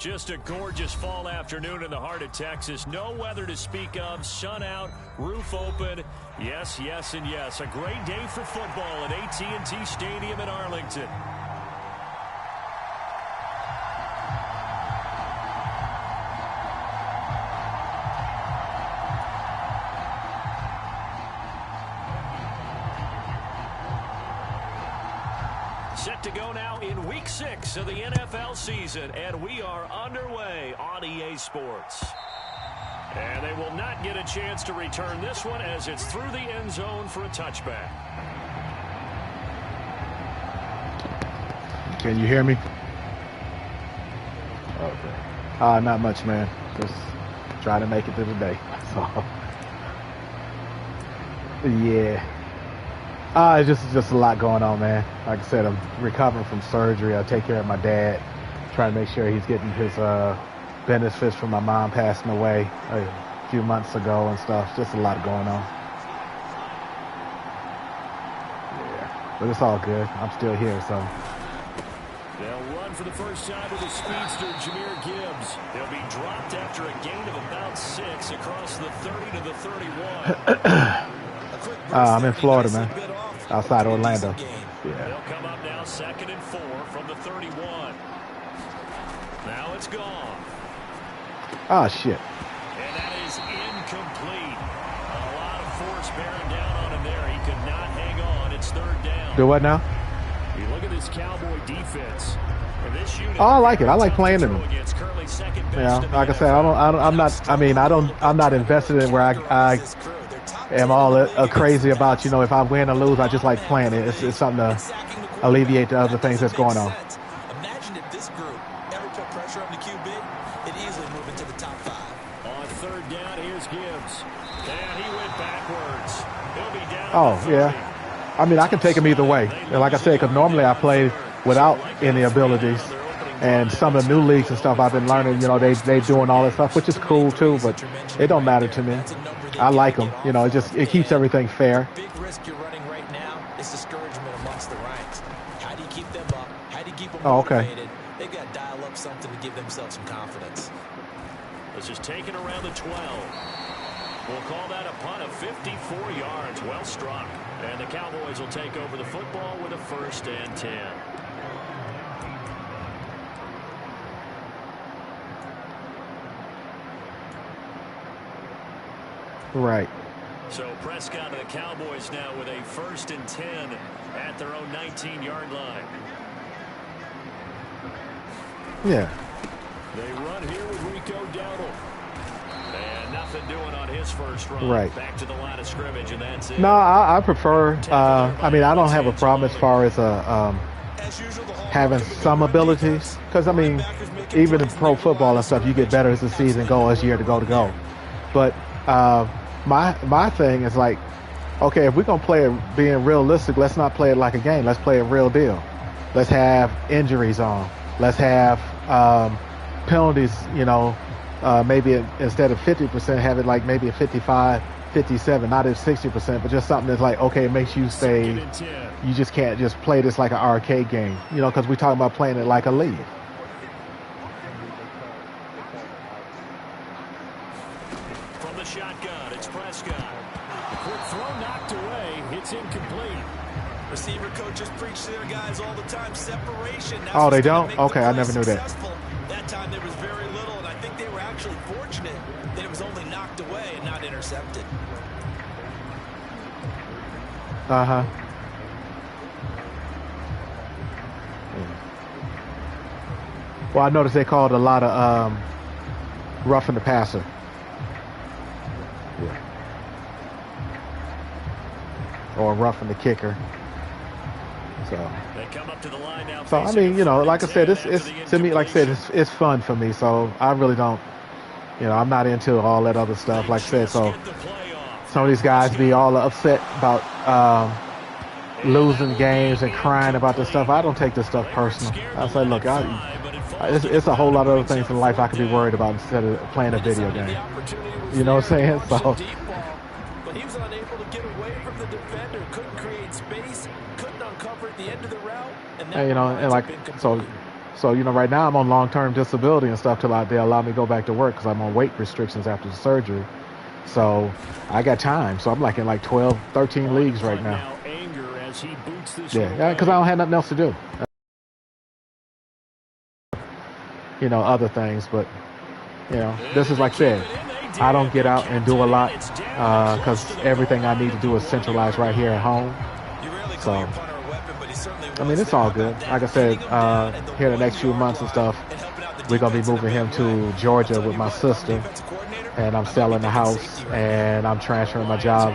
Just a gorgeous fall afternoon in the heart of Texas. No weather to speak of. Sun out, roof open. Yes, yes, and yes. A great day for football at AT&T Stadium in Arlington. Set to go now in Week 6 of the NFL season, and we are underway on EA Sports. And they will not get a chance to return this one as it's through the end zone for a touchback. Can you hear me? Okay. Not much, man. Just trying to make it through the day. So, yeah. It's just a lot going on, man. Like I said, I'm recovering from surgery. I take care of my dad, trying to make sure he's getting his benefits from my mom passing away a few months ago and stuff. Just a lot going on. Yeah, but it's all good. I'm still here, so. They'll run for the first time with the speedster, Jahmyr Gibbs. They'll be dropped after a gain of about 6 across the 30 to the 31. I'm in Florida, man. Outside Orlando. Yeah. They'll come up now 2nd and 4 from the 31. Now it's gone. Oh, shit. And that is incomplete. A lot of force bearing down on him there. He could not hang on. It's 3rd down. Do what now? You look at this Cowboy defense. And this unit, oh, I like it. I like playing in them. Yeah, like I said, I'm not invested in where I am all crazy about, if I win or lose, I just like playing it. It's something to alleviate the other things that's going on. Imagine if this group ever put pressure on the QB, it easily move into the top 5. On 3rd down, here's Gibbs. And he went backwards. He'll be down. Oh, yeah. I mean, I can take him either way. And like I said, because normally I play without any abilities. And some of the new leagues and stuff I've been learning, they doing all that stuff, which is cool too, but it don't matter to me. I like them. It keeps everything fair. Big risk you're running right now is discouragement amongst the ranks. How do you keep them up? How do you keep them motivated? They've got to dial up something to give themselves some confidence. This is taken around the 12. We'll call that a punt of 54 yards. Well struck. And the Cowboys will take over the football with a 1st and 10. Right. So Prescott and the Cowboys now with a 1st and 10 at their own 19-yard line. Yeah. They run here with Rico Dowdle. And nothing doing on his first run. Right. Back to the line of scrimmage, and that's it. No, I prefer, I don't have a problem as far as having some abilities. Because, even in pro football and stuff, you get better as the season goes, as year to go. But my thing is like, okay, if we're going to play it being realistic, let's not play it like a game. Let's play a real deal. Let's have injuries on. Let's have penalties, maybe instead of 50%, have it like maybe a 55, 57, not at 60%, but just something that's like, okay, it makes you stay. You just can't just play this like an arcade game, because we're talking about playing it like a league. From the shotgun, it's Prescott. Quick throw knocked away. It's incomplete. Receiver coaches preach to their guys all the time. Separation. Oh, they don't? Okay, I never knew that. That time there was very little, and I think they were actually fortunate that it was only knocked away and not intercepted. Uh-huh. Well, I noticed they called a lot of roughing the passer. Yeah. Or roughing the kicker. So they come up to the line now. So like I said, it's to me, like I said, it's fun for me. So I really don't, I'm not into all that other stuff. Like I said, so some of these guys be all upset about losing games and crying about this stuff. I don't take this stuff personal. I say, look, it's a whole lot of other things in life I could be worried about instead of playing a video game. You know what I'm saying? So. But he was unable to get away from the defender. Couldn't create space. Couldn't uncover at the end of the route. And and like so, So, you know, right now I'm on long-term disability and stuff till they allow me to go back to work because I'm on weight restrictions after the surgery. So I got time. So I'm like in like 12, 13 leagues right now. Yeah, because I don't have nothing else to do. You know, other things. But, you know, this is like I said, I don't get out and do a lot because everything I need to do is centralized right here at home. So, I mean, it's all good. Like I said, here in the next few months and stuff, we're going to be moving him to Georgia with my sister. And I'm selling the house, and I'm transferring my job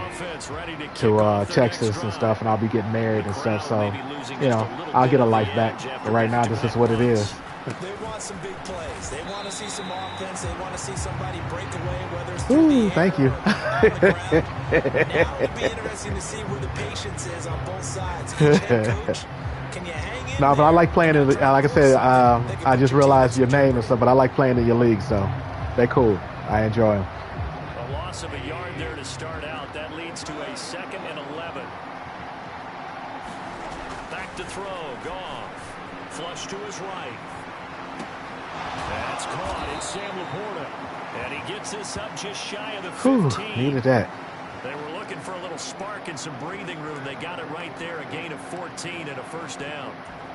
to Texas and stuff, and I'll be getting married and stuff. So, you know, I'll get a life back. But right now, this is what it is. They want some big plays. They want to see some offense. They want to see somebody break away, whether it's Ooh, thank you. Now it'll be interesting to see where the patience is on both sides. Coach, can you hang in No, but I like playing in. Like I said, I just realized your name and stuff, but I like playing in your league, so they're cool. I enjoy them. A loss of a yard there to start out. That leads to a 2nd and 11. Back to throw. Goff. Flush to his right. That's caught. It's Sam Laporta. And he gets this up just shy of the 15. Whew, needed that. They were looking for a little spark and some breathing room. They got it right there. A gain of 14 and a first down.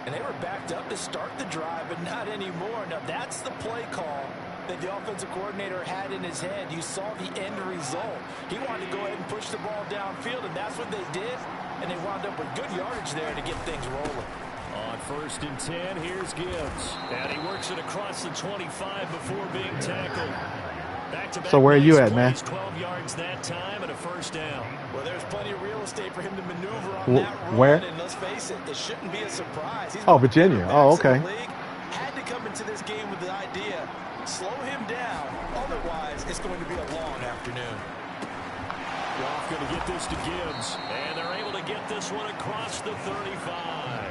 And they were backed up to start the drive, but not anymore. Now that's the play call that the offensive coordinator had in his head. You saw the end result. He wanted to go ahead and push the ball downfield, and that's what they did. And they wound up with good yardage there to get things rolling. On 1st and 10, here's Gibbs. And he works it across the 25 before being tackled. Back-to-back So where are you at, man? 12 yards that time and a first down. Well, there's plenty of real estate for him to maneuver on that run. Where? And let's face it, it shouldn't be a surprise. He's Virginia. Oh, okay. Had to come into this game with the idea, slow him down. Otherwise, it's going to be a long afternoon. Goff going to get this to Gibbs. And they're able to get this one across the 35.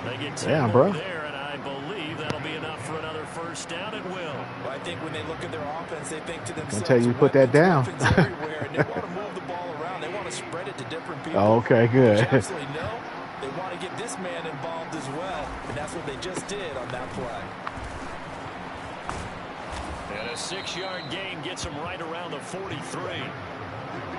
They get 10 bro. There, and I believe that'll be enough for another first down. It will. Well, I think when they look at their offense, they think to themselves, I'll tell you, put that down. everywhere, and they want to move the ball around. They want to spread it to different people. Oh, okay, good. Absolutely no. They want to get this man involved as well, and that's what they just did on that play. And a 6-yard gain gets him right around the 43.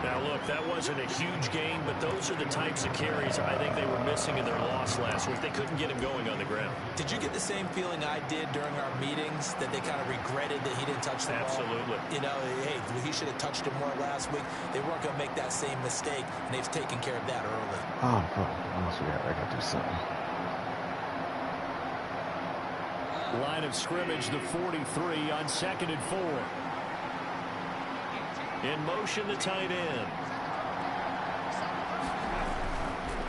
Now, look, that wasn't a huge gain, but those are the types of carries I think they were missing in their loss last week. They couldn't get him going on the ground. Did you get the same feeling I did during our meetings, that they kind of regretted that he didn't touch the ball? Absolutely. You know, hey, he should have touched it more last week. They weren't going to make that same mistake, and they've taken care of that early. Oh, I got to do something. Line of scrimmage, the 43 on 2nd and 4. In motion, the tight end.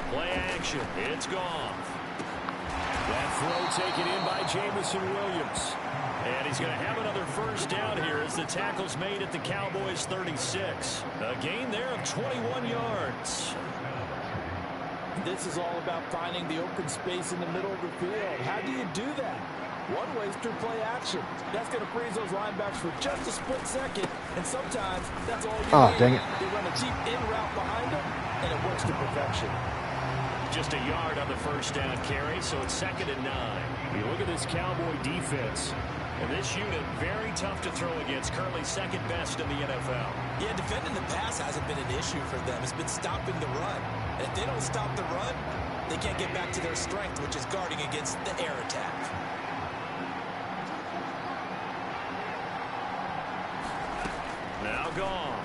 Play action. It's Goff. That throw taken in by Jameson Williams. And he's going to have another first down here as the tackle's made at the Cowboys 36. A gain there of 21 yards. This is all about finding the open space in the middle of the field. How do you do that? One way is through play action. That's going to freeze those linebackers for just a split second, and sometimes that's all you need. Dang it. They run a deep in route behind them, and it works to perfection. Just a yard on the first down carry, so it's 2nd and 9. You look at this Cowboy defense, and this unit very tough to throw against, currently 2nd best in the NFL. Yeah, defending the pass hasn't been an issue for them. It's been stopping the run. And if they don't stop the run, they can't get back to their strength, which is guarding against the air attack. Now Goff.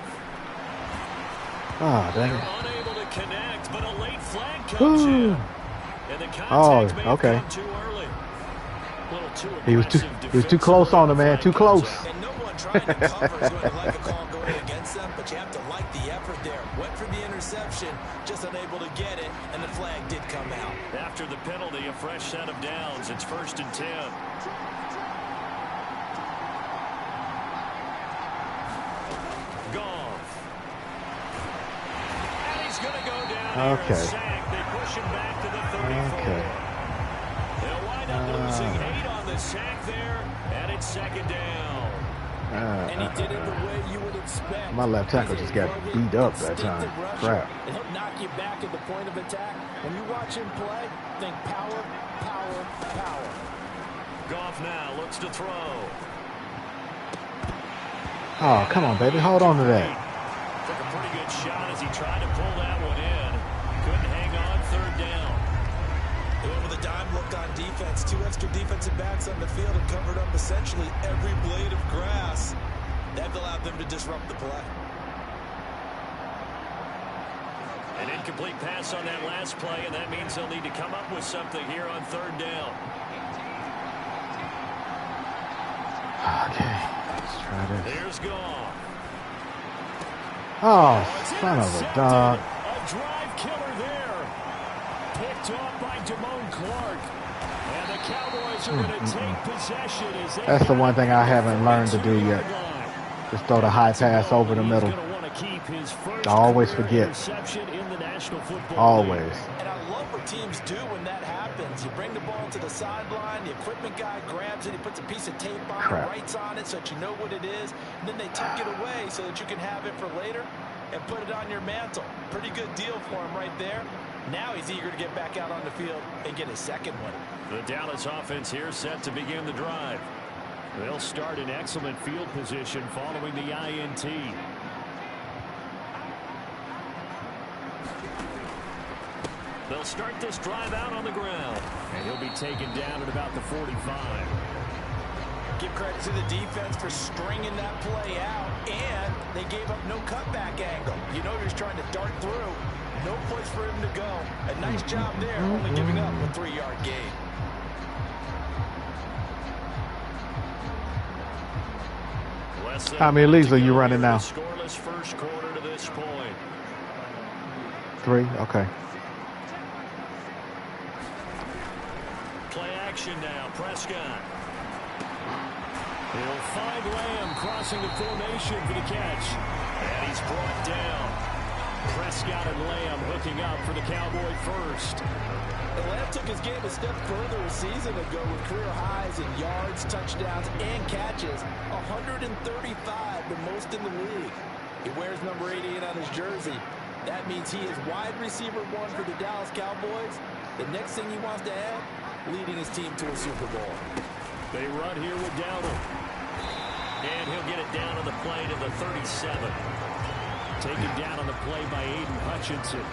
Dang it. Unable to connect, but a late flag comes in. And the contact may have come too early. A little too aggressive. He was too close on him, man. Too close. And no one trying to cover is going to like a call going against them, but you have to like the effort there. Went for the interception, just unable to get it, and the flag did come out. After the penalty, a fresh set of downs. It's 1st and 10. Okay. They push him back to the 34. Okay. They'll wind up losing 8 on the sack there, and it's 2nd down. And he did it the way you would expect. My left tackle just got beat up that time. Crap. And he'll knock you back at the point of attack. When you watch him play, think power, power, power. off now. Looks to throw. Oh, come on, baby. Hold on to that. Took a pretty good shot as he tried to pull that one in. Couldn't hang on. Third down. With a dime look on defense, 2 extra defensive backs on the field and covered up essentially every blade of grass. That allowed them to disrupt the play. An incomplete pass on that last play, and that means they'll need to come up with something here on third down. Okay, let's try this. Here's Goff. Oh, son of a dog. A drive killer there. Picked off by Damone Clark. And the Cowboys are going to take possession. As they That's the one thing I haven't learned to do yet. Just throw the high pass over the middle. I always forget. Always. And I love what teams do when that happens. You bring the ball to the sideline, the equipment guy grabs it, he puts a piece of tape on it, writes on it so that you know what it is, and then they tuck it away so that you can have it for later and put it on your mantle. Pretty good deal for him right there. Now he's eager to get back out on the field and get his second one. The Dallas offense here set to begin the drive. They'll start in excellent field position following the INT. They'll start this drive out on the ground, and he'll be taken down at about the 45. Give credit to the defense for stringing that play out, and they gave up no cutback angle. You know you're just trying to dart through. No place for him to go. A nice job there, only giving up a 3-yard gain. How many leagues are you running now? Scoreless first quarter to this point. 3, okay. Play action now, Prescott. He'll find Lamb crossing the formation for the catch. And he's brought down. Prescott and Lamb hooking up for the Cowboy first. And Lamb took his game a step further a season ago with career highs in yards, touchdowns, and catches. 135, the most in the league. He wears number 88 on his jersey. That means he is wide receiver 1 for the Dallas Cowboys. The next thing he wants to add, leading his team to a Super Bowl. They run here with Dowdle. And he'll get it down on the play to the 37. Taken down on the play by Aiden Hutchinson.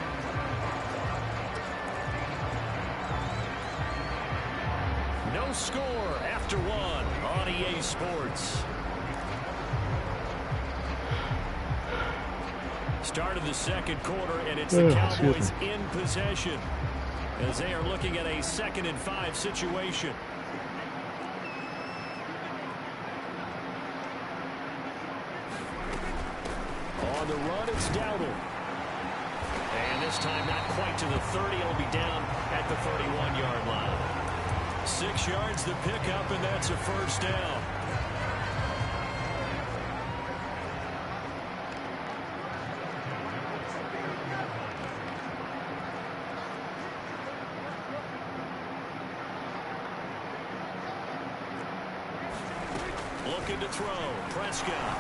No score after 1 on EA Sports. Start of the second quarter, and it's the Cowboys in possession as they are looking at a 2nd and 5 situation. On the run, it's Dowdle. And this time not quite to the 30. It'll be down at the 31-yard line. 6 yards the pickup, and that's a first down. Looking to throw. Prescott.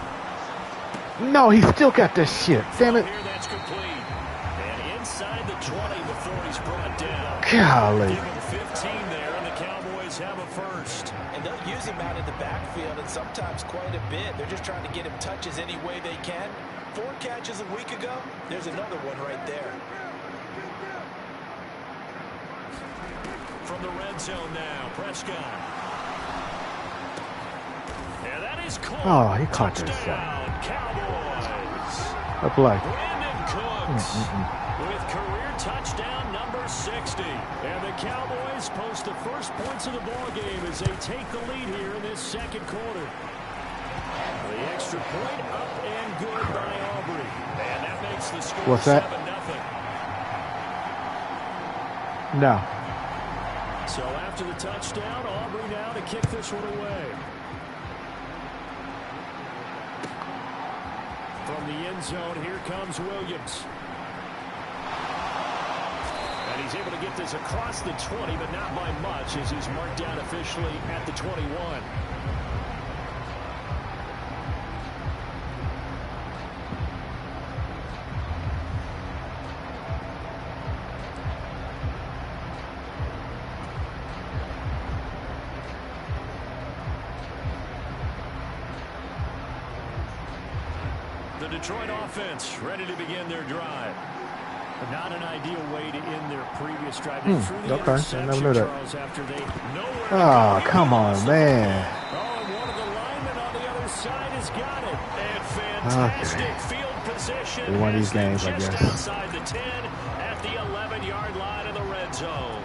No, he still got that shit. Damn it. Here, that's complete. And inside the 20 before he's brought down. Golly. Give him 15 there, and the Cowboys have a first. And they'll use him out in the backfield, and sometimes quite a bit. They're just trying to get him touches any way they can. 4 catches a week ago. There's another one right there. From the red zone now, Prescott. And that is caught. Oh, he caught that Touchdown, Cowboys. A play. Brandon Cooks with career touchdown number 60. And the Cowboys post the first points of the ball game as they take the lead here in this second quarter. The extra point up and good by Aubrey. And that makes the score What's that? 7-0. No. So after the touchdown, Aubrey now to kick this one away. From the end zone, here comes Williams. And he's able to get this across the 20, but not by much, as he's marked down officially at the 21. The Detroit offense ready to begin their drive. Not an ideal way to end their previous drive. They threw the interception, Charles, after they oh, come on, man. Oh, and one of the linemen on the other side has got it. And fantastic field position. One of these games, I just guess. outside the 10 at the 11-yard line of the red zone.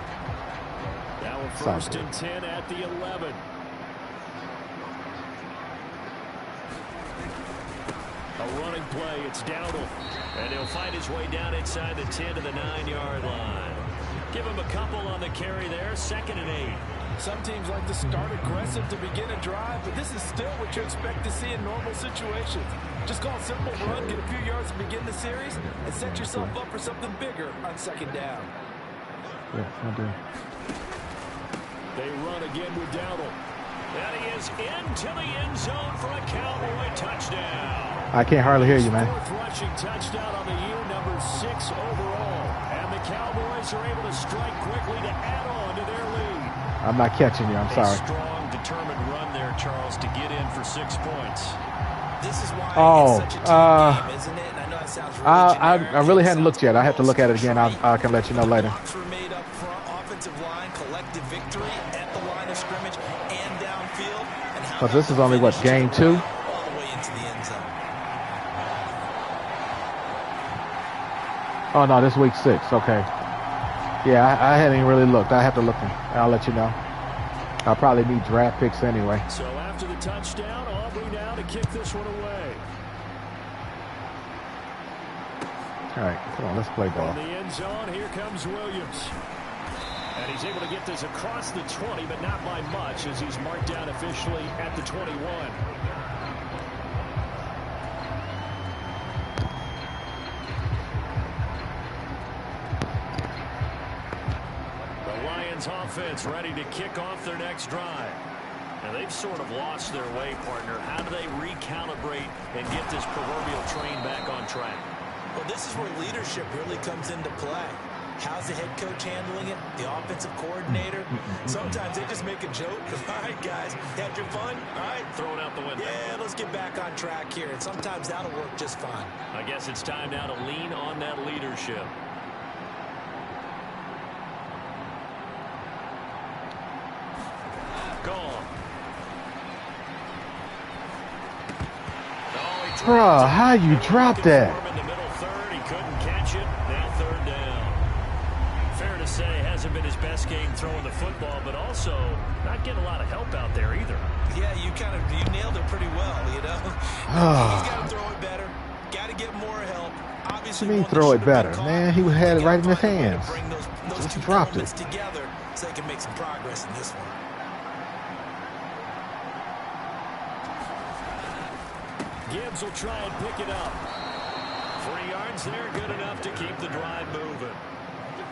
Now a first and 10 at the 11. A running play. It's Dowdle. And he'll find his way down inside the 10 to the 9-yard line. Give him a couple on the carry there. 2nd and 8. Some teams like to start aggressive to begin a drive, but this is still what you expect to see in normal situations. Just call a simple run, get a few yards to begin the series, and set yourself up for something bigger on 2nd down. Yeah, I do. They run again with Dowdle. And he is into the end zone for a Cowboy touchdown. I can't hardly hear you, man. 4th rushing touchdown on the year, number 6 overall. And the Cowboys are able to strike quickly to add on to their lead. I'm not catching you. I'm sorry. A strong, determined run there, Charles, to get in for 6 points. This is why it's such a team game, isn't it? And I know that sounds really generic. I really hadn't looked yet. I have to look at it again. I can let you know later. Made up front, offensive line, collective victory at the line of scrimmage and downfield. Because this is only, what, game 2? All the way into the end zone. Oh, no, this is week 6. Okay. Yeah, I hadn't even really looked. I have to look. I'll let you know. I'll probably need draft picks anyway. So after the touchdown, Aubrey now to kick this one away. All right, come on, let's play ball. In the end zone, here comes Williams. And he's able to get this across the 20, but not by much, as he's marked down officially at the 21. The Lions offense ready to kick off their next drive. Now they've sort of lost their way, partner. How do they recalibrate and get this proverbial train back on track? Well, this is where leadership really comes into play. How's the head coach handling it? The offensive coordinator? Sometimes they just make a joke. All right, guys, had your fun? All right. Throw it out the window. Yeah, let's get back on track here. And sometimes that'll work just fine. I guess it's time now to lean on that leadership. Gone. Bro, how you drop that? In the middle third, he couldn't catch it. Now 3rd down. Fair to say, hasn't been his best game throwing the football, but also not getting a lot of help out there either. Yeah, you nailed it pretty well, you know. He's got to throw it better. Got to get more help. Obviously, what do you mean throw it better? Man, he had it right in his hands. Just dropped it. Together so they can make some progress in this one. Gibbs will try and pick it up. 3 yards there, good enough to keep the drive moving.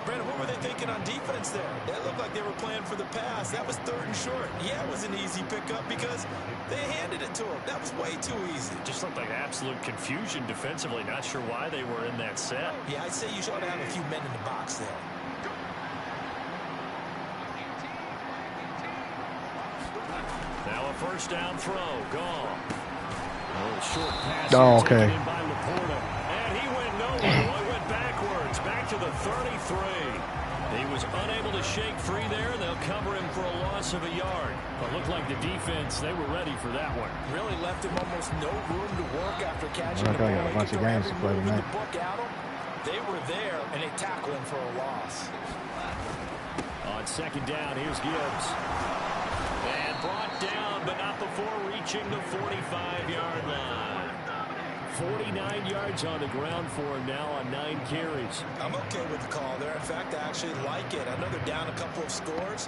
Brandon, what were they thinking on defense there? That looked like they were playing for the pass. That was 3rd and short. Yeah, it was an easy pickup because they handed it to him. That was way too easy. Just looked like absolute confusion defensively. Not sure why they were in that set. Yeah, I'd say you should have a few men in the box there. Now a 1st down throw. Gone. Short pass okay. In by Laporta. And he went nowhere. He went backwards. Back to the 33. He was unable to shake free there. They'll cover him for a loss of a yard. But looked like the defense, they were ready for that one. Really left him almost no room to work after catching the I ball. got a bunch of games to play tonight. They were there, and they tackled him for a loss. On 2nd down, here's Gibbs. And brought down, but not before reaching the 45-yard line. 49 yards on the ground for him now on 9 carries. I'm okay with the call there. In fact, I actually like it. I know they're down a couple of scores,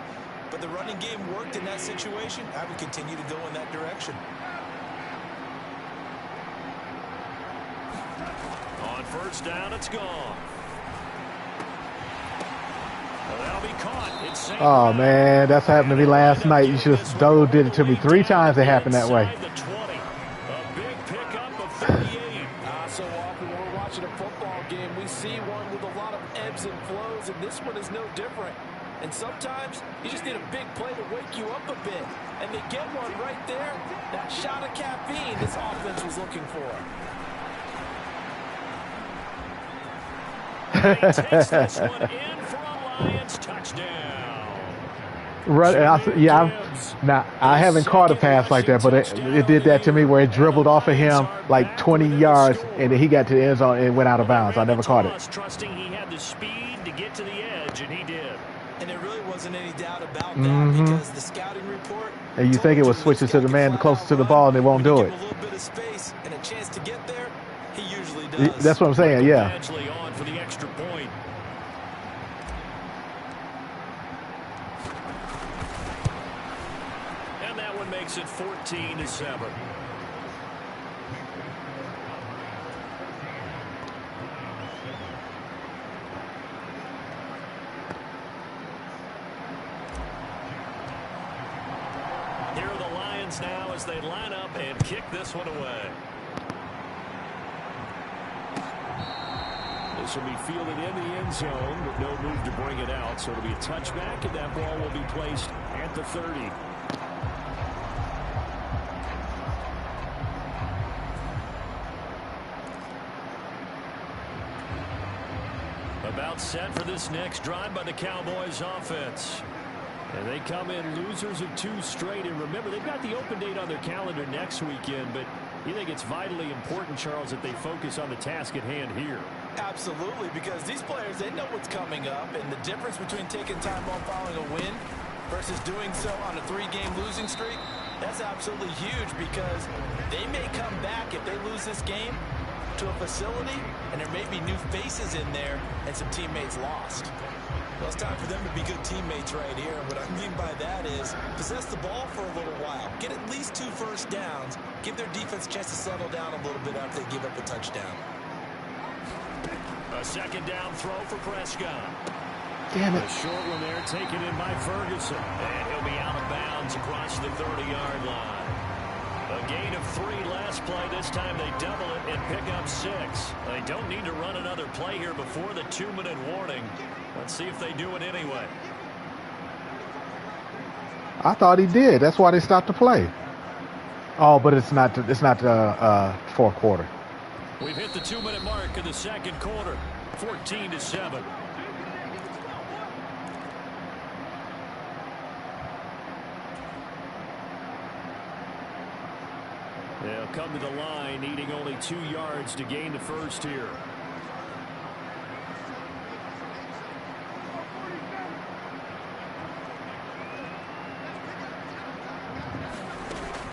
but the running game worked in that situation. I would continue to go in that direction. On 1st down, it's gone. Well, that'll be caught. Oh, man, that's happened to me last night. You should have did it to me 3 times. It happened that way. A big pickup of 38. So often when we're watching a football game, we see one with a lot of ebbs and flows, and this one is no different. And sometimes you just need a big play to wake you up a bit. And they get one right there. That shot of caffeine this offense was looking for. And he takes this one in for a Lions touchdown. Right, I haven't caught a pass like that, but it did that to me where it dribbled off of him like 20 yards, and then he got to the end zone and went out of bounds. I never caught it. Trusting he had the speed to get to the edge, and he did. And there really wasn't any doubt about that because the scouting report. And you think it was switching to the man closest to the ball, and they won't do it. A little bit of space and a chance to get there, he usually does. That's what I'm saying. Yeah. On for the extra point. And that one makes it 14-7. Here are the Lions now as they line up and kick this one away. This will be fielded in the end zone with no move to bring it out. So it'll be a touchback, and that ball will be placed at the 30. About set for this next drive by the Cowboys offense. And they come in losers of 2 straight. And remember, they've got the open date on their calendar next weekend. But you think it's vitally important, Charles, that they focus on the task at hand here? Absolutely, because these players, they know what's coming up. And the difference between taking time off following a win versus doing so on a 3-game losing streak, that's absolutely huge because they may come back if they lose this game to a facility, and there may be new faces in there and some teammates lost. Well, it's time for them to be good teammates right here. What I mean by that is possess the ball for a little while. Get at least 2 first downs. Give their defense a chance to settle down a little bit after they give up a touchdown. A second down throw for Prescott. Damn it. A short one there taken in by Ferguson. And he'll be out of bounds across the 30-yard line. A gain of 3 last play. This time they double it and pick up 6. They don't need to run another play here before the 2-minute warning. Let's see if they do it anyway. I thought he did. That's why they stopped the play. Oh, but it's not the fourth quarter. We've hit the 2-minute mark in the second quarter. 14-7. They'll come to the line, needing only 2 yards to gain the first here.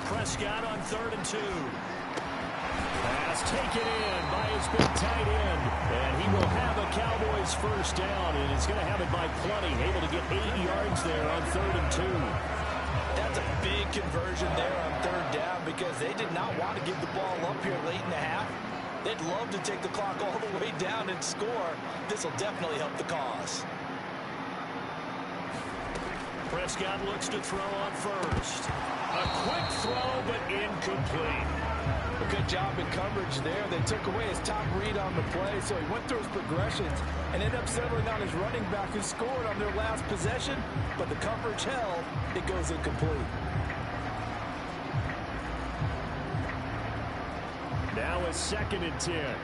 Prescott on 3rd and 2. Pass taken in by his big tight end. And he will have a Cowboys first down, and he's going to have it by plenty. Able to get 8 yards there on 3rd and 2. That's a big conversion there on 3rd down because they did not want to give the ball up here late in the half. They'd love to take the clock all the way down and score. This will definitely help the cause. Prescott looks to throw on first. A quick throw, but incomplete. A good job in coverage there. They took away his top read on the play, so he went through his progressions and ended up settling on his running back who scored on their last possession, but the coverage held. It goes incomplete. Now a 2nd and 10.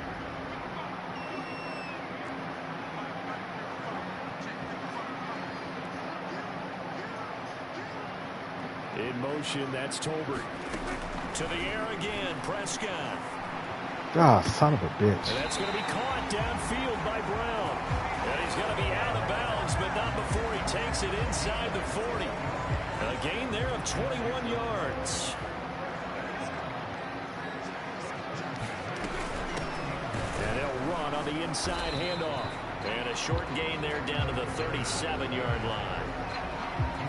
In motion, that's Tolbert. To the air again, Prescott. Ah, son of a bitch. And that's going to be caught downfield by Brown. And he's going to be out of bounds, but not before he takes it inside the 40. A gain there of 21 yards. And they'll run on the inside handoff. And a short gain there down to the 37-yard line.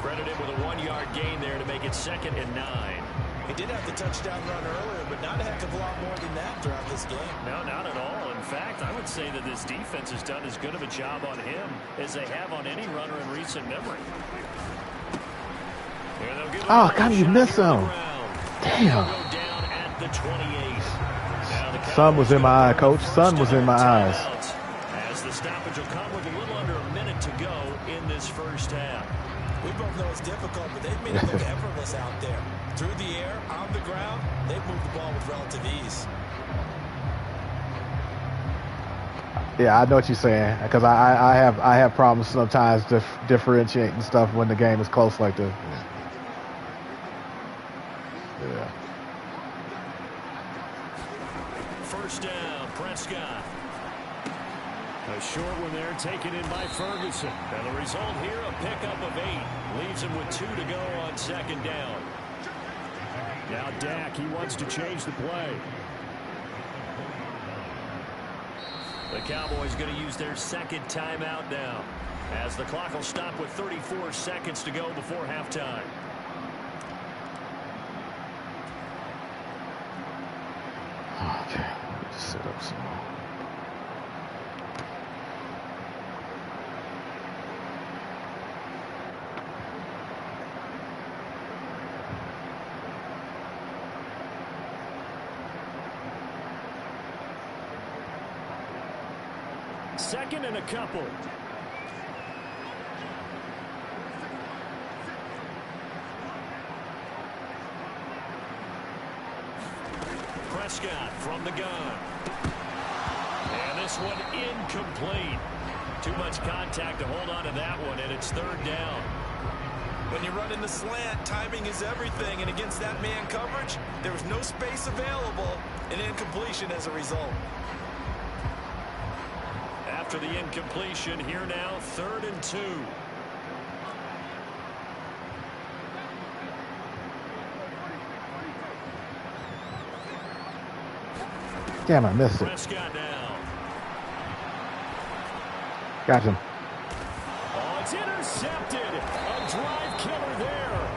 Credited with a 1-yard gain there to make it 2nd and 9. He did have the touchdown run earlier, but not a heck of a lot more than that throughout this game. No, not at all. In fact, I would say that this defense has done as good of a job on him as they have on any runner in recent memory. Oh, God, you missed him. Damn. Down at the 28. Sun was in my eye, Coach. Sun was in my eyes. As the stoppage will come with a little under a minute to go in this first half. We both know it's difficult, but they've made it look effortless out there. Through the air, on the ground, they've moved the ball with relative ease. Yeah, I know what you're saying because I have problems sometimes differentiating stuff when the game is close like this. Yeah. First down, Prescott. A short one there taken in by Ferguson. And the result here, a pickup of 8. Leaves him with 2 to go on second down. Now Dak, he wants to change the play. The Cowboys going to use their second timeout now, as the clock will stop with 34 seconds to go before halftime. Okay, let me set up some more. Second and a couple. Prescott from the gun. And this one incomplete. Too much contact to hold on to that one, and it's third down. When you run in the slant, timing is everything, and against that man coverage, there was no space available, and incompletion as a result. After the incompletion, here now, 3rd and 2. Damn, I missed it. Prescott now. Got him. Oh, it's intercepted. A drive killer there.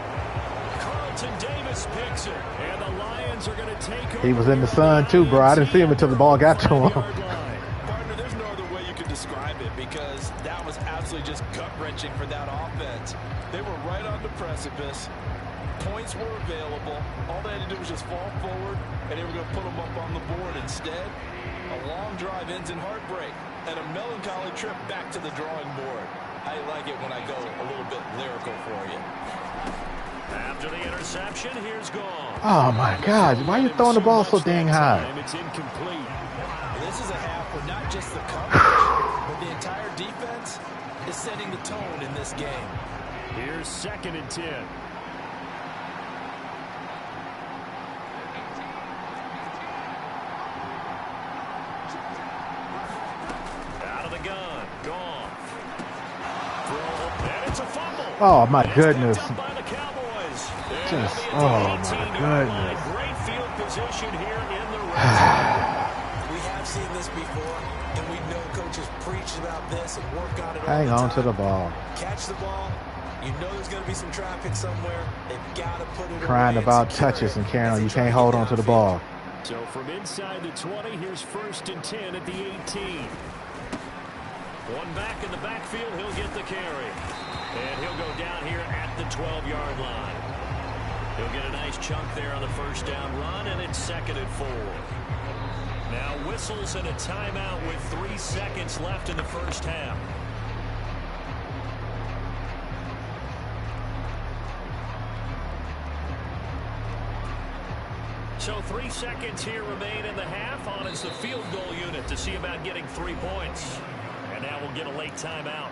Carlton Davis picks it, and the Lions are going to take over. He was in the sun too, bro. I didn't see him until the ball got to him. Describe it, because that was absolutely just gut-wrenching for that offense. They were right on the precipice. Points were available. All they had to do was just fall forward, and they were going to put them up on the board. Instead, a long drive ends in heartbreak and a melancholy trip back to the drawing board. I like it when I go a little bit lyrical for you. After the interception, here's gone. Oh, my God. Why are you throwing the ball so dang high? It's incomplete. This is a half where not just the coverage, but the entire defense is setting the tone in this game. Here's 2nd and 10. Out of the gun. Gone. Throw. And it's a fumble. Oh, my goodness. By the Cowboys. Just, oh, my goodness. Great field position here in the red zone. We have seen this before, and we know coaches preach about this and work on it all Hang the on time. to the ball. Catch the ball. You know there's going to be some traffic somewhere. They've got to put it Crying away about and secure touches it and as carrying. they You try can't to hold get on to the downfield. ball. So from inside the 20, here's 1st and 10 at the 18. One back in the backfield, he'll get the carry. And he'll go down here at the 12-yard line. He'll get a nice chunk there on the first down run, and it's 2nd and 4. Now whistles and a timeout with 3 seconds left in the first half. So 3 seconds here remain in the half. On is the field goal unit to see about getting 3 points. And now we'll get a late timeout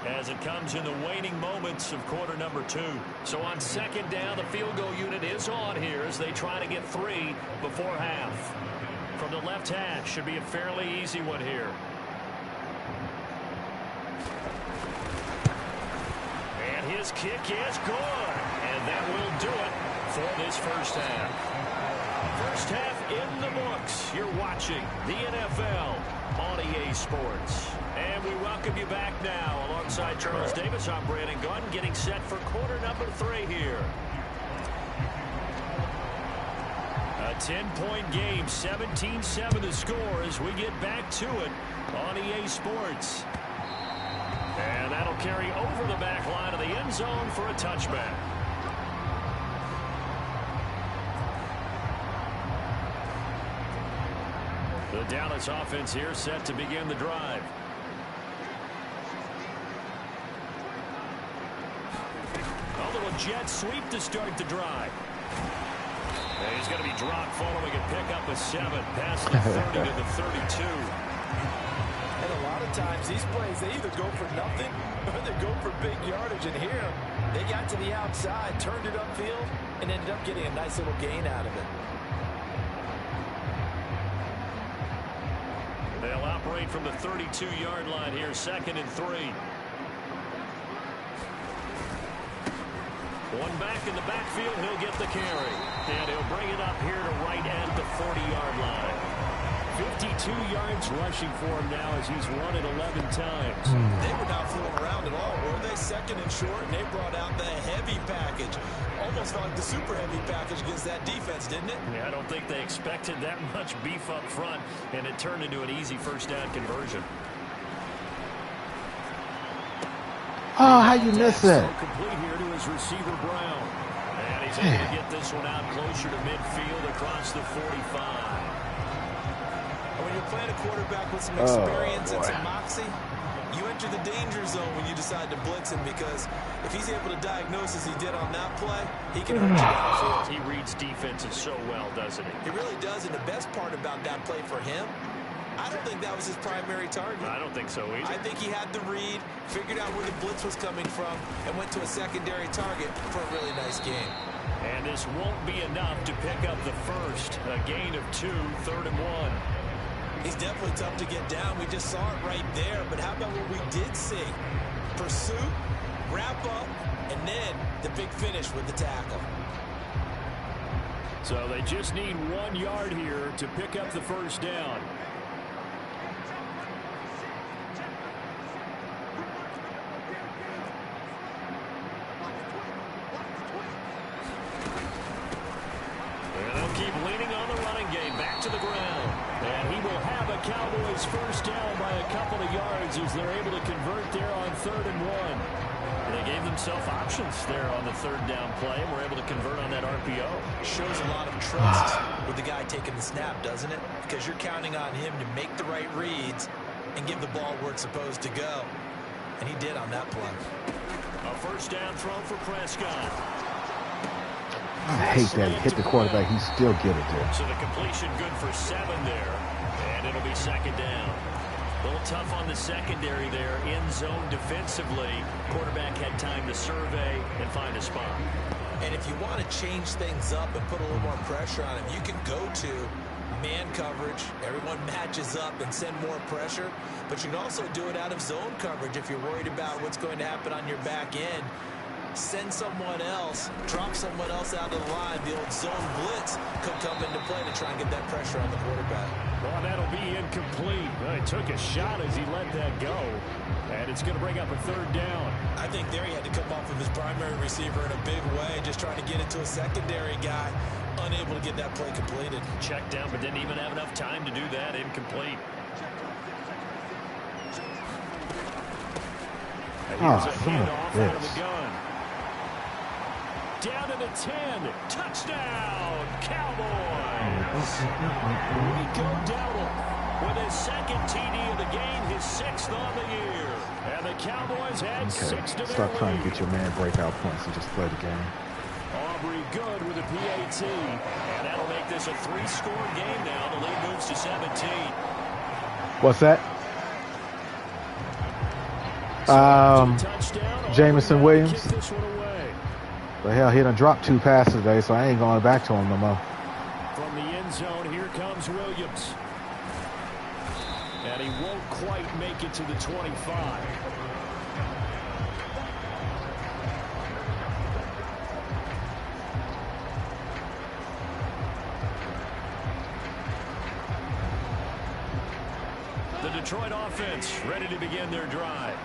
as it comes in the waning moments of quarter number 2. So on 2nd down, the field goal unit is on here as they try to get 3 before half. From the left hash, should be a fairly easy one here. And his kick is good. And that will do it for this first half. First half in the books. You're watching the NFL on EA Sports. And we welcome you back now. Alongside Charles Davis, I'm Brandon Gunn, getting set for quarter number 3 here. A 10-point game, 17-7 to score as we get back to it on EA Sports. And that'll carry over the back line of the end zone for a touchback. The Dallas offense here set to begin the drive. A little jet sweep to start the drive. And he's going to be dropped following a pick up of 7 past the 30 to the 32. And a lot of times these plays, they either go for nothing or they go for big yardage. And here, they got to the outside, turned it upfield, and ended up getting a nice little gain out of it. They'll operate from the 32-yard line here, 2nd and 3. One back in the backfield, he'll get the carry. And he'll bring it up here to right at the 40-yard line. 52 yards rushing for him now as he's run it 11 times. They were not fooling around at all, were they? 2nd and short, and they brought out the heavy package. Almost like the super heavy package against that defense, didn't it? Yeah, I don't think they expected that much beef up front, and it turned into an easy first down conversion. Oh, how you miss that? Complete here to his receiver, Brown. And he's able to get this one out closer to midfield across the 45. When you're playing a quarterback with some experience and some moxie, you enter the danger zone when you decide to blitz him, because if he's able to diagnose as he did on that play, he can hurt you downfield. He reads defenses so well, doesn't he? He really does, and the best part about that play for him, I don't think that was his primary target. I don't think so either. I think he had the read, figured out where the blitz was coming from, and went to a secondary target for a really nice game. And this won't be enough to pick up the first. A gain of 2, 3rd and 1. He's definitely tough to get down. We just saw it right there. But how about what we did see? Pursuit, wrap up, and then the big finish with the tackle. So they just need 1 yard here to pick up the first down. And they'll keep leaning on the running game. Back to the ground. And he will have a Cowboys first down by a couple of yards as they're able to convert there on 3rd and 1. They gave themselves options there on the 3rd down play and were able to convert on that RPO. Shows a lot of trust with the guy taking the snap, doesn't it? Because you're counting on him to make the right reads and give the ball where it's supposed to go. And he did on that play. A first down throw for Prescott. I hate that he hit the quarterback. He still get it there. So the completion good for 7 there. And it'll be 2nd down. A little tough on the secondary there. In zone defensively. Quarterback had time to survey and find a spot. And if you want to change things up and put a little more pressure on him, you can go to man coverage. Everyone matches up and send more pressure. But you can also do it out of zone coverage if you're worried about what's going to happen on your back end. Send someone else, drop someone else out of the line. The old zone blitz could come into play to try and get that pressure on the quarterback. Well, that'll be incomplete. He took a shot as he let that go. And it's going to bring up a 3rd down. I think there he had to come off of his primary receiver in a big way, just trying to get it to a secondary guy, unable to get that play completed. Checked down, but didn't even have enough time to do that. Incomplete. And here's a handoff out of the gun. Down to the 10. Touchdown, Cowboys. Rico Dowdle with his 2nd TD of the game, his 6th on the year. And the Cowboys had 6 to their Stop trying to lead. get your man breakout points and just play the game. Aubrey good with a PAT. And that'll make this a 3-score game now. The lead moves to 17. What's that? Jameson Williams. The hell, he done dropped 2 passes today, so I ain't going back to him no more. From the end zone, here comes Williams. And he won't quite make it to the 25. The Detroit offense ready to begin their drive.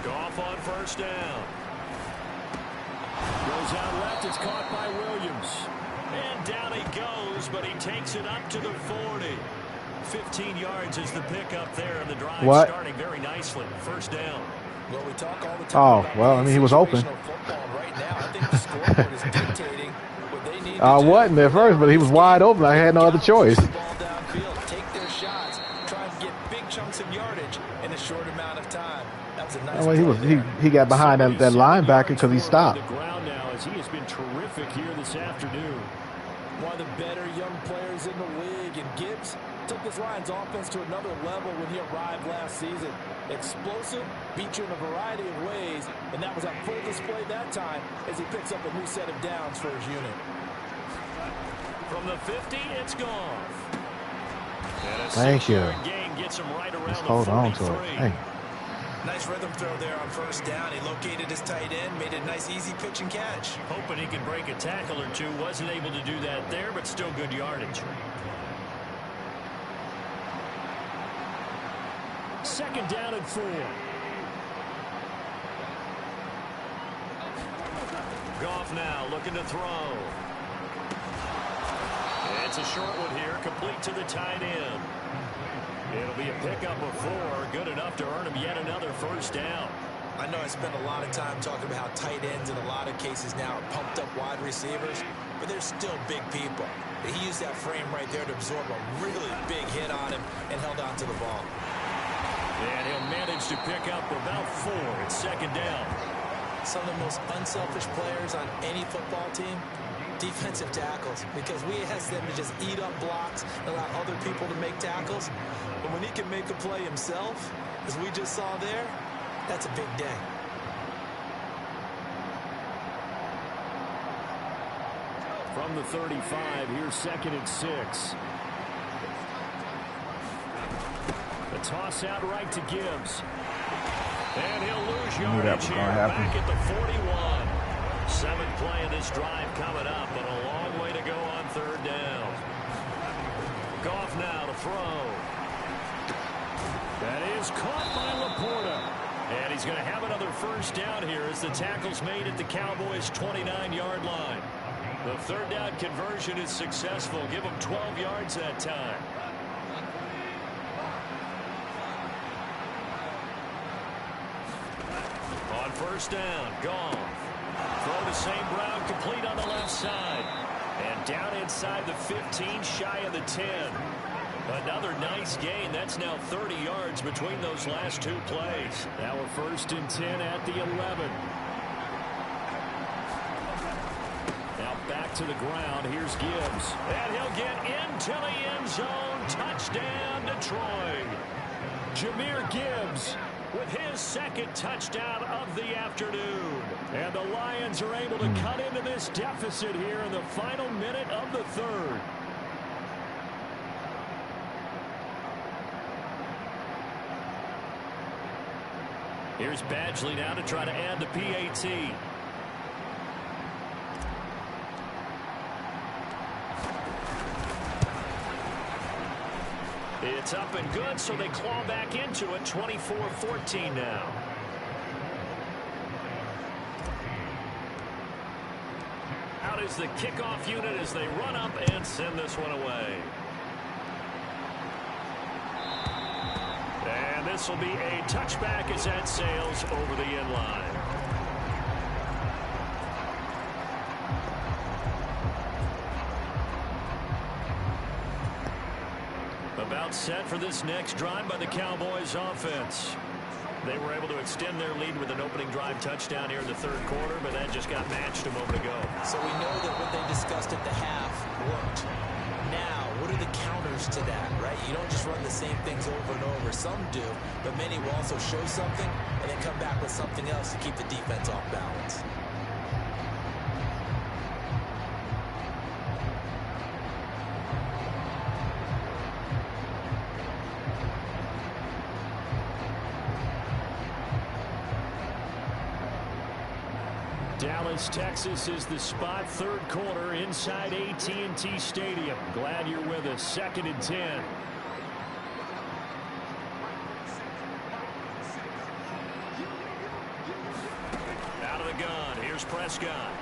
Goff on first down. Goes out left. It's caught by Williams. And down he goes, but he takes it up to the 40. 15 yards is the pickup there, and the drive starting very nicely. First down. Well, we talk all the time about well, I mean, he was open. Right now, I think the scoreboard is dictating what they need to I wasn't at first, but he was wide open. I had no other choice. Ball downfield, take their shots, try and get big chunks of yardage in a short amount of time. That was a nice well, he got behind that linebacker because he stopped. The ground now as he has been terrific here this afternoon. One of the better young players in the league, and Gibbs took this Lions offense to another level when he arrived last season. Explosive, beat you in a variety of ways, and that was on full display that time as he picks up a new set of downs for his unit. From the 50, it's gone. Thank you. Gets him right around Let's hold on to it. Hey. Nice rhythm throw there on first down. He located his tight end, made a nice easy pitch and catch. Hoping he could break a tackle or two. Wasn't able to do that there, but still good yardage. Second down and 4. Goff now looking to throw. It's a short one here, complete to the tight end. It'll be a pickup of 4, good enough to earn him yet another first down. I know I spent a lot of time talking about how tight ends in a lot of cases now are pumped up wide receivers, but they're still big people. He used that frame right there to absorb a really big hit on him and held on to the ball. And he'll manage to pick up about 4 at second down. Some of the most unselfish players on any football team, defensive tackles, because we ask them to just eat up blocks, allow other people to make tackles. But when he can make a play himself, as we just saw there, that's a big day. From the 35, here's 2nd and 6. The toss out right to Gibbs. And he'll lose yardage here back at the 41. 7th play of this drive coming up, but a long way to go on 3rd down. Goff now to throw. That is caught by Laporta. And he's going to have another first down here as the tackle's made at the Cowboys' 29-yard line. The 3rd down conversion is successful. Give him 12 yards that time. On first down, Goff. Throw to St. Brown, complete on the left side. And down inside the 15, shy of the 10. Another nice gain. That's now 30 yards between those last 2 plays. Now we're 1st and 10 at the 11. Now back to the ground. Here's Gibbs. And he'll get into the end zone. Touchdown, Detroit. Jahmyr Gibbs with his 2nd touchdown of the afternoon. And the Lions are able to cut into this deficit here in the final minute of the 3rd. Here's Badgley now to try to add the PAT. It's up and good, so they claw back into it. 24-14 now. Out is the kickoff unit as they run up and send this one away. And this will be a touchback as that sails over the end line. About set for this next drive by the Cowboys offense. They were able to extend their lead with an opening drive touchdown here in the 3rd quarter, but that just got matched a moment ago. So we know that what they discussed at the half worked. Now, what are the counters to that, right? You don't just run the same things over and over. Some do, but many will also show something and then come back with something else to keep the defense off balance. Dallas, Texas is the spot. 3rd quarter inside AT&T Stadium. Glad you're with us. 2nd and 10. Out of the gun. Here's Prescott.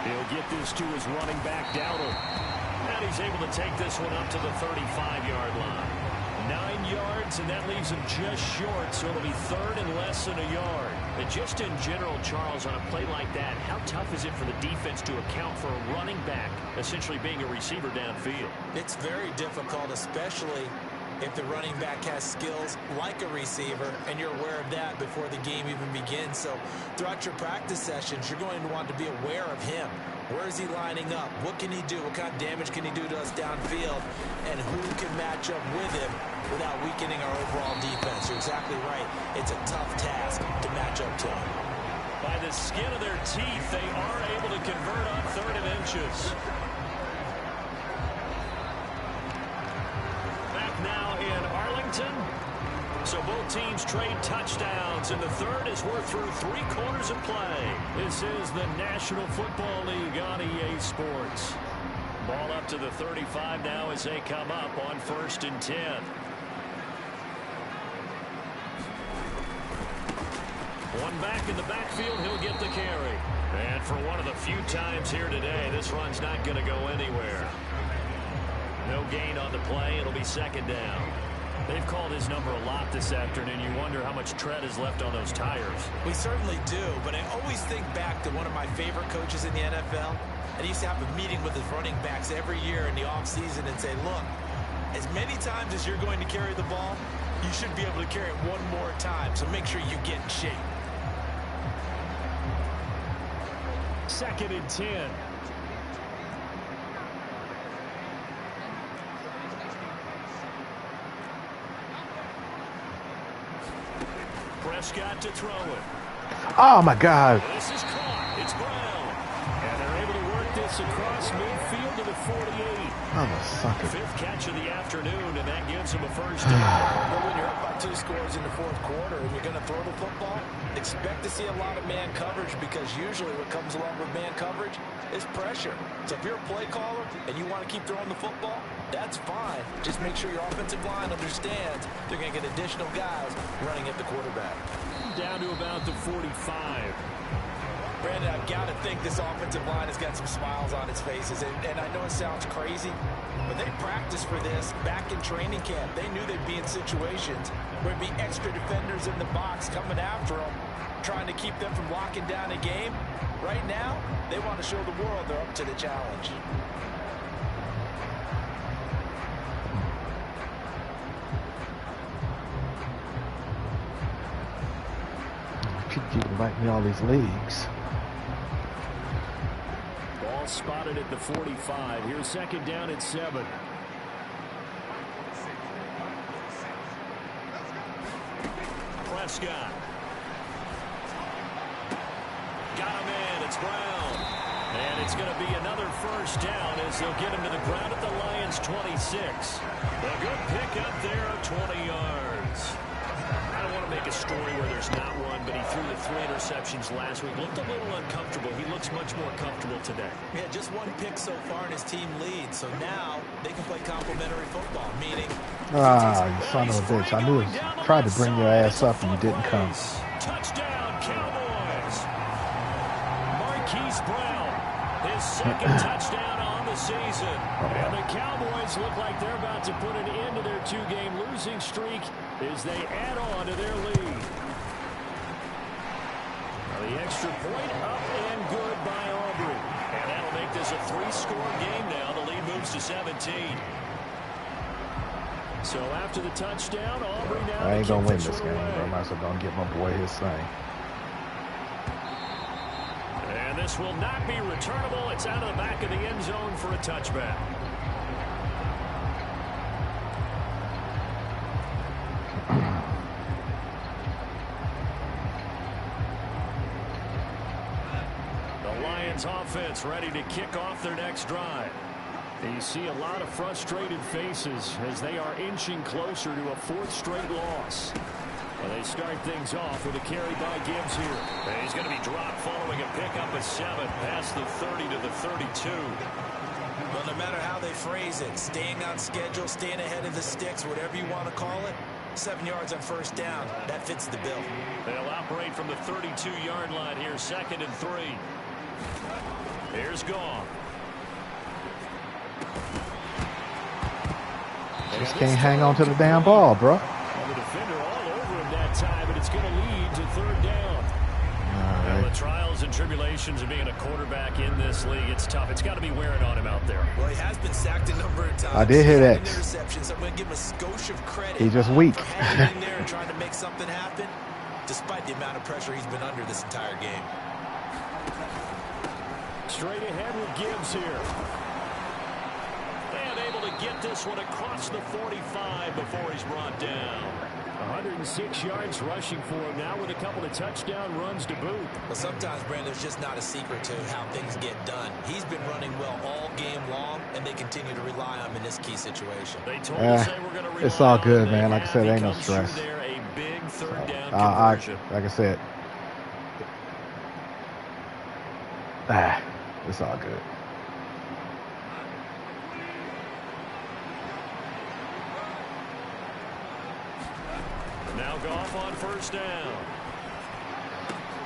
He'll get this to his running back, Dowdle. And he's able to take this one up to the 35-yard line. 9 yards, and that leaves him just short, so it'll be 3rd and less than a yard. And just in general, Charles, on a play like that, how tough is it for the defense to account for a running back essentially being a receiver downfield? It's very difficult, especially if the running back has skills like a receiver, and you're aware of that before the game even begins. So throughout your practice sessions, you're going to want to be aware of him. Where is he lining up? What can he do? What kind of damage can he do to us downfield? And who can match up with him without weakening our overall defense? You're exactly right. It's a tough task to match up to him. By the skin of their teeth, they are able to convert on 3rd and inches. Back now in Arlington. So both teams trade touchdowns, and the third is worth through 3 quarters of play. This is the National Football League on EA Sports. Ball up to the 35 now as they come up on 1st and 10. One back in the backfield, he'll get the carry. And for one of the few times here today, this run's not going to go anywhere. No gain on the play. It'll be 2nd down. They've called his number a lot this afternoon. You wonder how much tread is left on those tires. We certainly do, but I always think back to one of my favorite coaches in the NFL. And he used to have a meeting with his running backs every year in the offseason and say, look, as many times as you're going to carry the ball, you should be able to carry it one more time. So make sure you get in shape. 2nd and 10. Prescott to throw it. Oh, my God. This is caught. It's Brown. And they're able to work this across midfield to the 48. I'm a sucker. 5th catch of the afternoon, and that gives him a 1st down. But when you're up by 2 scores in the 4th quarter and you're going to throw the football, expect to see a lot of man coverage, because usually what comes along with man coverage is pressure. So if you're a play caller and you want to keep throwing the football, that's fine. Just make sure your offensive line understands they're going to get additional guys running at the quarterback. Down to about the 45. Brandon, I've got to think this offensive line has got some smiles on its faces. And I know it sounds crazy, but they practiced for this back in training camp. They knew they'd be in situations where there'd be extra defenders in the box coming after them, trying to keep them from locking down a game. Right now, they want to show the world they're up to the challenge. Keep inviting me all these leagues. Ball spotted at the 45. Here's 2nd down at 7. Prescott. Got him in. It's Brown. And it's going to be another 1st down as they'll get him to the ground at the Lions' 26. A good pickup there of 20 yards. I don't want to make a story where there's not one, but he threw the 3 interceptions last week. Looked a little uncomfortable. He looks much more comfortable today. Yeah, just 1 pick so far, and his team leads. So now they can play complimentary football, meaning... Ah, you son of a bitch. I knew it. Tried to bring your ass up and you didn't come. Touchdown, Cowboys. Marquise Brown, his 2nd touchdown on the season. And the Cowboys look like they're about to put an end to their 2-game losing streak as they add on to their lead. The extra point up and good by Aubrey. And that'll make this a 3-score game now. The lead moves to 17. So after the touchdown, Aubrey now... I ain't going to win this game, bro. I might as well go and get my boy his thing. And this will not be returnable. It's out of the back of the end zone for a touchback. The Lions offense ready to kick off their next drive. You see a lot of frustrated faces as they are inching closer to a 4th straight loss. Well, they start things off with a carry by Gibbs here. And he's going to be dropped following a pickup of 7 past the 30 to the 32. Well, no matter how they phrase it, staying on schedule, staying ahead of the sticks, whatever you want to call it, 7 yards on 1st down, that fits the bill. They'll operate from the 32-yard line here, 2nd and 3. Here's Goff. Just can't hang on to the damn ball, bro. Well, the defender all over him that time, but it's going to lead to 3rd down. All right. Well, the trials and tribulations of being a quarterback in this league. It's tough. It's got to be wearing on him out there. Well, he has been sacked a number of times. I did hear that. Interceptions. I'm going to give him a skosh of credit. He's just weak. Hanging in there and trying to make something happen, despite the amount of pressure he's been under this entire game. Straight ahead with Gibbs here. And able to get this one across the 45 before he's brought down. 106 yards rushing for him now with a couple of touchdown runs to boot. Well, sometimes, Brandon, there's just not a secret to how things get done. He's been running well all game long, and they continue to rely on him in this key situation. They told us they were going to rely it's all good, on man. Like I said, ain't no stress. There, a big third down conversion. Like I said, it's all good. Now Goff on first down.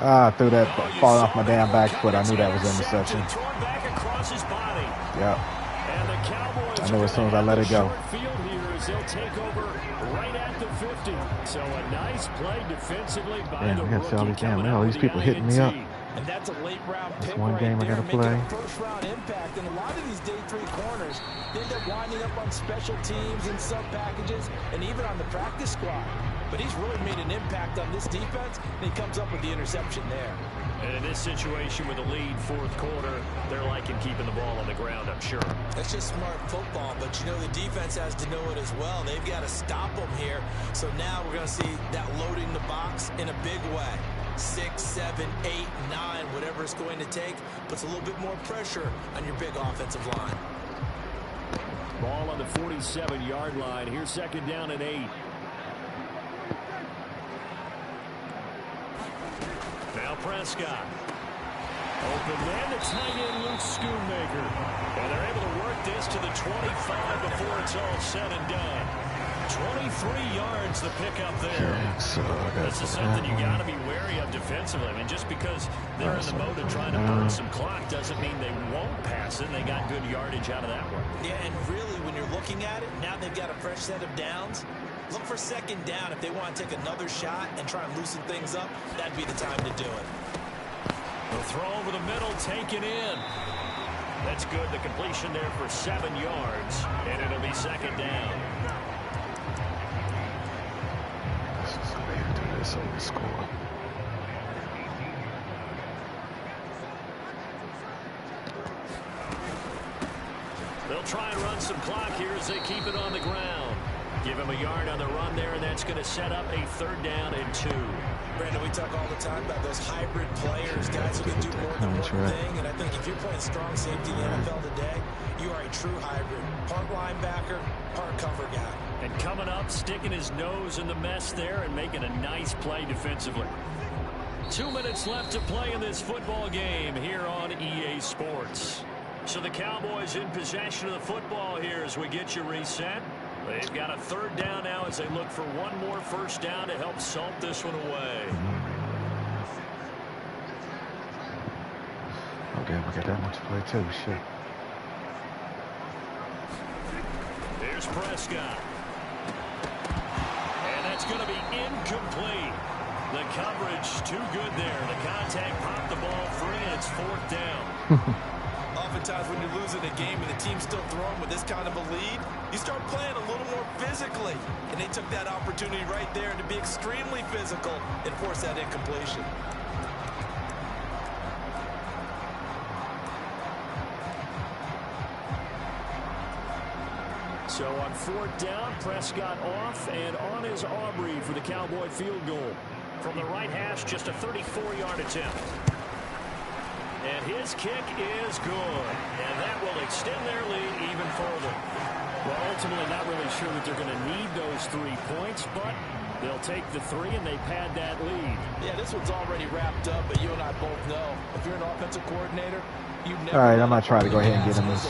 I threw that fall off my damn back foot. I knew that was an interception. Back across his body. Yep. And the Cowboys I knew as soon as I let it go. Field here as they'll take over right at the 50. So a nice play defensively by the rookie. All these damn hell. These people hitting me up. And that's a late round pick. That's one game right I gotta play. First round impact, and a lot of these day 3 corners they end up winding up on special teams and sub packages, and even on the practice squad. But he's really made an impact on this defense, and he comes up with the interception there. And in this situation with a lead fourth quarter, they're liking keeping the ball on the ground, I'm sure. That's just smart football, but you know the defense has to know it as well. They've got to stop them here. So now we're going to see that loading the box in a big way. 6, 7, 8, 9, whatever it's going to take, puts a little bit more pressure on your big offensive line. Ball on the 47-yard line. Here's second down and 8. Now Prescott. Open man to tight end Luke Schoonmaker. And they're able to work this to the 25 before it's all said and done. 23 yards to pick up there. This is something you got to be wary of defensively. I mean, just because they're in the mode of trying to burn some clock doesn't mean they won't pass it. They got good yardage out of that one. Yeah, and really, when you're looking at it, now they've got a fresh set of downs. Look for second down. If they want to take another shot and try and loosen things up, that'd be the time to do it. The throw over the middle, taken in. That's good. The completion there for 7 yards, and it'll be second down. So we score. They'll try and run some clock here as they keep it on the ground. Give him a yard on the run there, and that's going to set up a third down and 2. Brandon, we talk all the time about those hybrid players, guys who can do more than one thing. And I think if you're playing strong safety in the NFL today, you are a true hybrid. Part linebacker, part cover guy. And coming up, sticking his nose in the mess there and making a nice play defensively. 2 minutes left to play in this football game here on EA Sports. So the Cowboys in possession of the football here as we get you reset. They've got a third down now as they look for one more first down to help salt this one away. Okay, we got that much to play too. Shit. Here's Prescott. And that's going to be incomplete. The coverage too good there. The contact popped the ball free, and it's fourth down. Oftentimes when you're losing a game and the team's still throwing with this kind of a lead, you start playing a little more physically. And they took that opportunity right there to be extremely physical and force that incompletion. So on fourth down, Prescott off, and on is Aubrey for the Cowboy field goal. From the right hash, just a 34-yard attempt. And his kick is good. And that will extend their lead even further. Well, ultimately not really sure that they're going to need those 3 points, but they'll take the 3 and they pad that lead. Yeah, this one's already wrapped up, but you and I both know if you're an offensive coordinator, you never. All right, I'm going to try to go ahead and get him his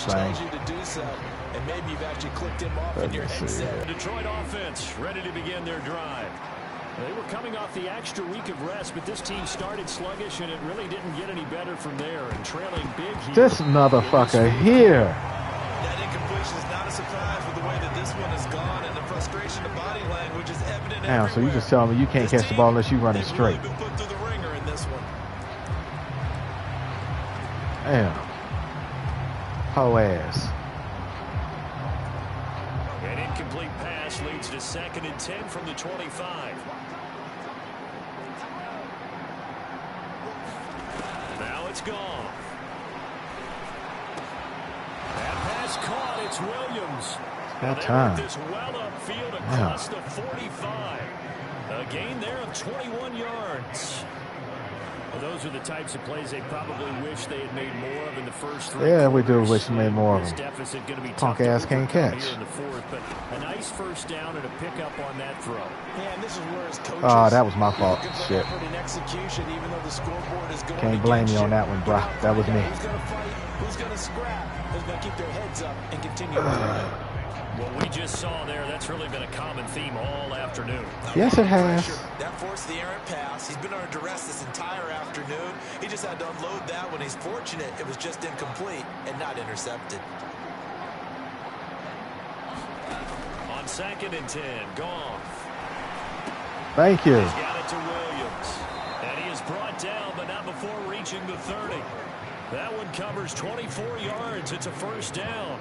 thing. You to do so, and maybe you've actually clicked him off in your headset. Detroit offense ready to begin their drive. They were coming off the extra week of rest, but this team started sluggish, and it really didn't get any better from there. And trailing big here. This motherfucker here. That incompletion is not a surprise with the way that this one has gone, and the frustration of body language is evident Damn, so you just telling me you can't catch the ball unless you run it straight. Really been put through the ringer in this one. Damn. Hoe ass. An incomplete pass leads to 2nd and 10 from the 25. Now it's gone. That pass caught. It's Williams. That time. This well upfield across the 45. A gain there of 21 yards. Well, those are the types of plays they probably wish they had made more of in the first 3 Yeah, we quarters. do wish we made more of them. Deficit going to be Punk ass can't catch. Here in the 4th, but a nice first down and a pickup on that throw. Yeah, and this is where his coaches, Oh, that was my fault. Shit. Execution, even though the scoreboard is going Can't blame you on that one, bro. That was me. Who's going to fight? Who's going to scrap? Who's going to keep their heads up and continue to play? What we just saw there, that's really been a common theme all afternoon. Yes, it has. That forced the errant pass. He's been under duress this entire afternoon. He just had to unload that when he's fortunate it was just incomplete and not intercepted. On 2nd and 10, gone. Thank you. He's got it to Williams. And he is brought down, but not before reaching the 30. That one covers 24 yards. It's a first down.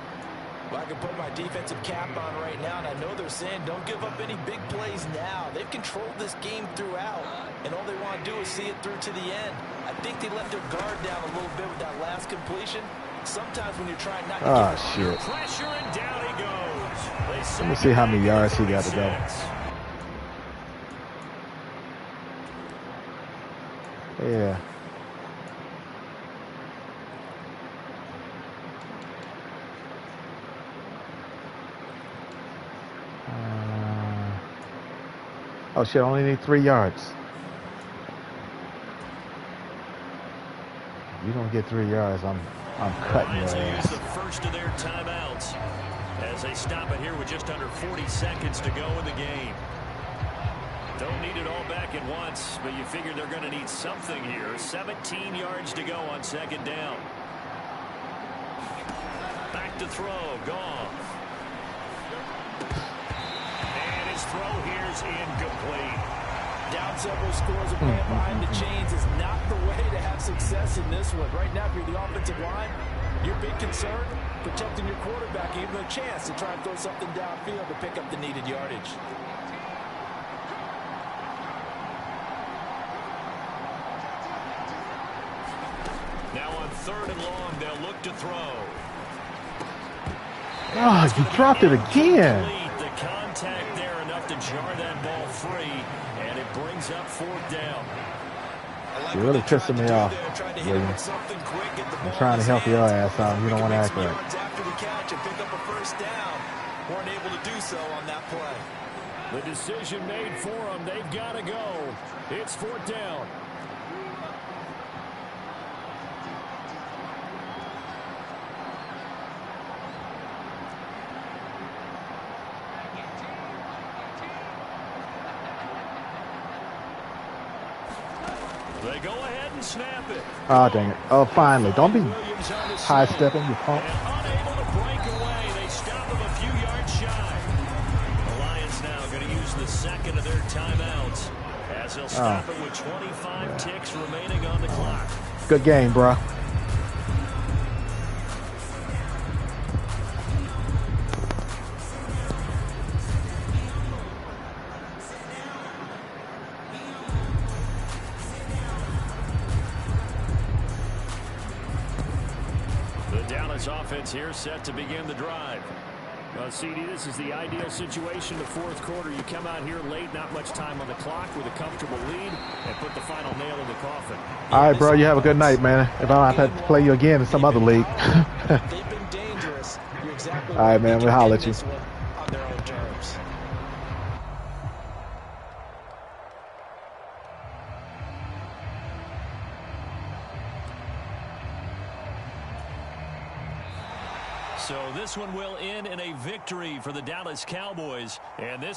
Well, I can put my defensive cap on right now, and I know they're saying don't give up any big plays now. They've controlled this game throughout, and all they want to do is see it through to the end. I think they let their guard down a little bit with that last completion. Sometimes when you're trying not to shit. Pressure, and down he goes. Let me see how many yards he got to go. Yeah. Oh shit, only need 3 yards. If you don't get 3 yards, I'm cutting your Lions will use ass. the first of their timeouts as they stop it here with just under 40 seconds to go in the game. Don't need it all back at once, but you figure they're going to need something here. 17 yards to go on 2nd down. Back to throw, Goff. And his throw here's incomplete. Down several scores and playing behind the chains is not the way to have success in this one. Right now, if you're the offensive line, your big concern, protecting your quarterback, gave him a chance to try and throw something downfield to pick up the needed yardage. Now on 3rd and long, they'll look to throw. Oh, you dropped it again. The contact there enough to jar that ball free, and it brings up 4th down. You're really pissing me off, William. I'm trying to help your ass out. You don't want to act right. After the catch and pick up a first down. Weren't able to do so on that play. The decision made for them. They've got to go. It's 4th down. They go ahead and snap it. Oh, dang it. Oh, finally. Don't be high-stepping, you punk. And unable to break away. They stop him a few yards shy. The Lions now going to use the 2nd of their timeouts as they'll stop it with 25 ticks remaining on the clock. Good game, bro. Offense here set to begin the drive. Well, CD, this is the ideal situation. The 4th quarter, you come out here late, not much time on the clock with a comfortable lead, and put the final nail in the coffin. All right, bro, you have a good night, man. If I don't have to play you again in some other league. They've been dangerous. You're exactly all right, man, we'll holler at you. On their own terms. So this one will end in a victory for the Dallas Cowboys. And this